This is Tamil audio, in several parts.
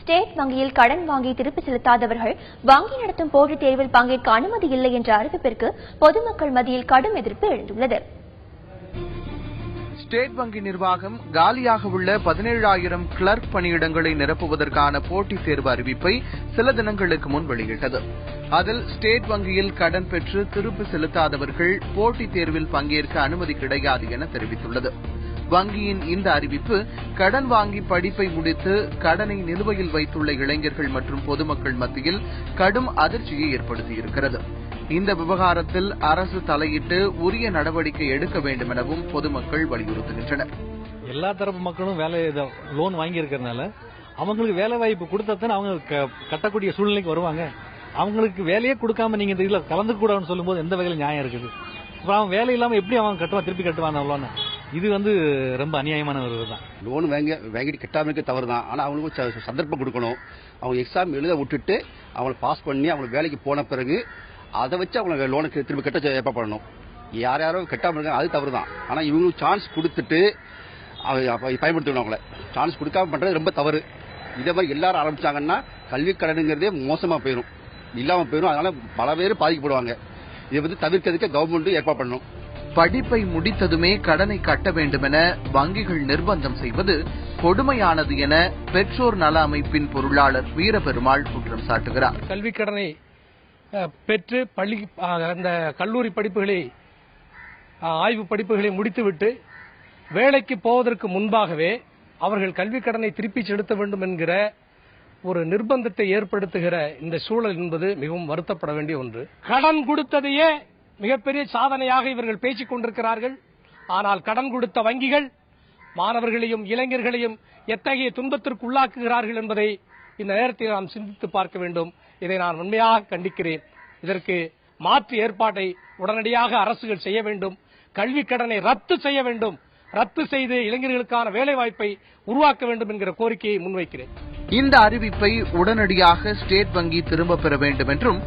ஸ்டேட் வங்கியில் கடன் வாங்கி திருப்பி செலுத்தாதவர்கள் வங்கி நடத்தும் போட்டித் தேர்வில் பங்கேற்க அனுமதி இல்லை என்ற அறிவிப்பிற்கு பொதுமக்கள் மத்தியில் கடும் எதிர்ப்பு எழுந்துள்ளது. ஸ்டேட் வங்கி நிர்வாகம் காலியாக உள்ள 17,000 கிளர்க் பணியிடங்களை நிரப்புவதற்கான போட்டித் தேர்வு அறிவிப்பை சில தினங்களுக்கு முன் வெளியிட்டது. அதில் ஸ்டேட் வங்கியில் கடன் பெற்று திருப்பி செலுத்தாதவர்கள் போட்டித் தேர்வில் பங்கேற்க அனுமதி கிடையாது என தெரிவித்துள்ளது. வங்கியின் இந்த அறிவிப்பு கடன் வாங்கி படிப்பை முடித்து கடனை நிலுவையில் வைத்துள்ள இளைஞர்கள் மற்றும் பொதுமக்கள் மத்தியில் கடும் அதிர்ச்சியை ஏற்படுத்தியிருக்கிறது. இந்த விவகாரத்தில் அரசு தலையிட்டு உரிய நடவடிக்கை எடுக்க வேண்டும் எனவும் பொதுமக்கள் வலியுறுத்துகின்றனர். எல்லா தரப்பு மக்களும் லோன் வாங்கி இருக்கிறதுனால அவங்களுக்கு வேலை வாய்ப்பு கொடுத்தாதான் அவங்க கட்டக்கூடிய சூழ்நிலைக்கு வருவாங்க. அவங்களுக்கு வேலையே கொடுக்காம நீங்க இதுல கலந்து கூடாதுன்னு சொல்லும்போது எந்த வகையில் நியாயம் இருக்குது? அவன் வேலை இல்லாம எப்படி அவன் கட்டுவான், திருப்பி கட்டுவான்? இது ரொம்ப அநியாயமான ஒரு இதுதான். லோன் வாங்கிட்டு கட்டாம இருக்க தவறு தான். ஆனா அவங்களுக்கு சந்தர்ப்பம் கொடுக்கணும். அவங்க எக்ஸாம் எழுத விட்டுட்டு அவங்களை பாஸ் பண்ணி அவங்க வேலைக்கு போன பிறகு அதை வச்சு அவங்க லோனுக்கு திரும்ப கட்ட ஏற்பாடு பண்ணணும். யாரோ கட்டாம இருக்காங்க, அது தவறு தான். ஆனா இவங்களுக்கு சான்ஸ் கொடுத்துட்டு பயன்படுத்தணும். அவங்கள சான்ஸ் கொடுக்காம பண்றது ரொம்ப தவறு. இதே மாதிரி எல்லாரும் ஆரம்பிச்சாங்கன்னா கல்வி கடனுங்கிறதே மோசமா போயிடும், இல்லாம போயிடும். அதனால பல பேர் பாதிக்கப்படுவாங்க. இதை தவிர்க்கிறதுக்கு கவர்மெண்ட் ஏற்பாடு பண்ணணும். படிப்பை முடித்ததுமே கடனை கட்ட வேண்டும் என வங்கிகள் நிர்பந்தம் செய்வது கொடுமையானது என பெற்றோர் நல அமைப்பின் பொருளாளர் வீரபெருமாள் குற்றம் சாட்டுகிறார். கல்வி கடனை பெற்று அந்த கல்லூரி படிப்புகளை ஆய்வு படிப்புகளை முடித்துவிட்டு வேலைக்கு போவதற்கு முன்பாகவே அவர்கள் கல்வி கடனை திருப்பி செலுத்த வேண்டும் என்கிற ஒரு நிர்பந்தத்தை ஏற்படுத்துகிற இந்த சூழல் என்பது மிகவும் வருத்தப்பட வேண்டிய ஒன்று. கடன் கொடுத்ததையே மிகப்பெரிய சாதனையாக இவர்கள் பேசிக் கொண்டிருக்கிறார்கள். ஆனால் கடன் கொடுத்த வங்கிகள் மாணவர்களையும் இளைஞர்களையும் எத்தகைய துன்பத்திற்கு உள்ளாக்குகிறார்கள் என்பதை இந்த நேரத்தில் நாம் சிந்தித்து பார்க்க வேண்டும். இதை நான் உண்மையாக கண்டிக்கிறேன். இதற்கு மாற்று ஏற்பாட்டை உடனடியாக அரசுகள் செய்ய வேண்டும். கல்விக் கடனை ரத்து செய்ய வேண்டும். ரத்து செய்து இளைஞர்களுக்கான வேலைவாய்ப்பை உருவாக்க வேண்டும் என்கிற கோரிக்கையை முன்வைக்கிறேன். இந்த அறிவிப்பை உடனடியாக ஸ்டேட் வங்கி திரும்பப் பெற வேண்டும் என்றும்,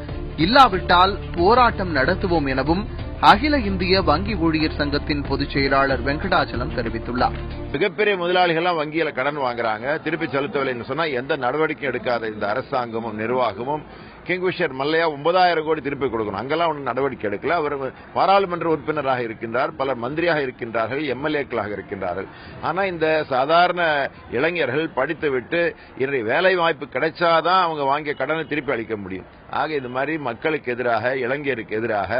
இல்லாவிட்டால் போராட்டம் நடத்துவோம் எனவும் அகில இந்திய வங்கி ஊழியர் சங்கத்தின் பொதுச் செயலாளர் வெங்கடாச்சலம் தெரிவித்துள்ளார். மிகப்பெரிய முதலாளிகள் வங்கியில கடன் வாங்குறாங்க, திருப்பி செலுத்தவில்லைன்னு சொன்னா எந்த நடவடிக்கை எடுக்காத இந்த அரசாங்கமும் நிர்வாகமும் கிங்விஷர் மல்லையா 9,000 கோடி திருப்பி கொடுக்கணும். அங்கெல்லாம் ஒன்றும் நடவடிக்கை எடுக்கல. அவர் பாராளுமன்ற உறுப்பினராக இருக்கின்றார், பலர் மந்திரியாக இருக்கின்றார்கள், எம்எல்ஏக்களாக இருக்கின்றார்கள். ஆனா இந்த சாதாரண இளைஞர்கள் படித்துவிட்டு இன்றைய வேலை வாய்ப்பு கிடைச்சாதான் அவங்க வாங்கிய கடனை திருப்பி அளிக்க முடியும். ஆக இது மாதிரி மக்களுக்கு எதிராக, இளைஞருக்கு எதிராக,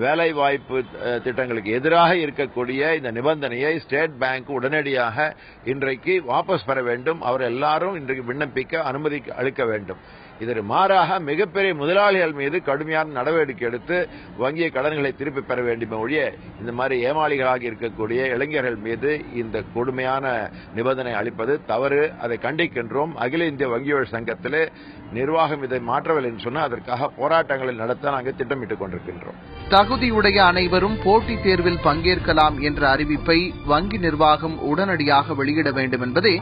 வேலை வாய்ப்பு திட்டங்களுக்கு எதிராக இருக்கக்கூடிய இந்த நிபந்தனையை ஸ்டேட் பேங்க் உடனடியாக இன்றைக்கு வாபஸ் பெற வேண்டும். அவர் எல்லாரும் இன்றைக்கு விண்ணப்பிக்க அனுமதி அளிக்க வேண்டும். இதற்கு மாறாக மிகப்பெரிய முதலாளிகள் மீது கடுமையான நடவடிக்கை எடுத்து வங்கிய கடன்களை திருப்பி பெற வேண்டும் ஒழிய இந்த மாதிரி ஏமாளிகளாக இருக்கக்கூடிய இளைஞர்கள் மீது இந்த கொடுமையான நிபந்தனை அளிப்பது தவறு. அதை கண்டிக்கின்றோம். அகில இந்திய வங்கியோர் சங்கத்திலே நிர்வாகம் இதை மாற்றவில்லை என்று சொன்னால் அதற்காக போராட்டங்களை நடத்த நாங்கள் திட்டமிட்டுக் கொண்டிருக்கின்றோம். தகுதியுடைய அனைவரும் போட்டித் தேர்வில் பங்கேற்கலாம் என்ற அறிவிப்பை வங்கி நிர்வாகம் உடனடியாக வெளியிட வேண்டும் என்பதே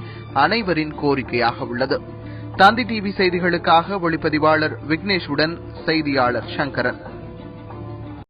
அனைவரின் கோரிக்கையாக உள்ளது. தந்தி டிவி செய்திகளுக்காக ஒளிப்பதிவாளர் விக்னேஷுடன் செய்தியாளர் சங்கரன்.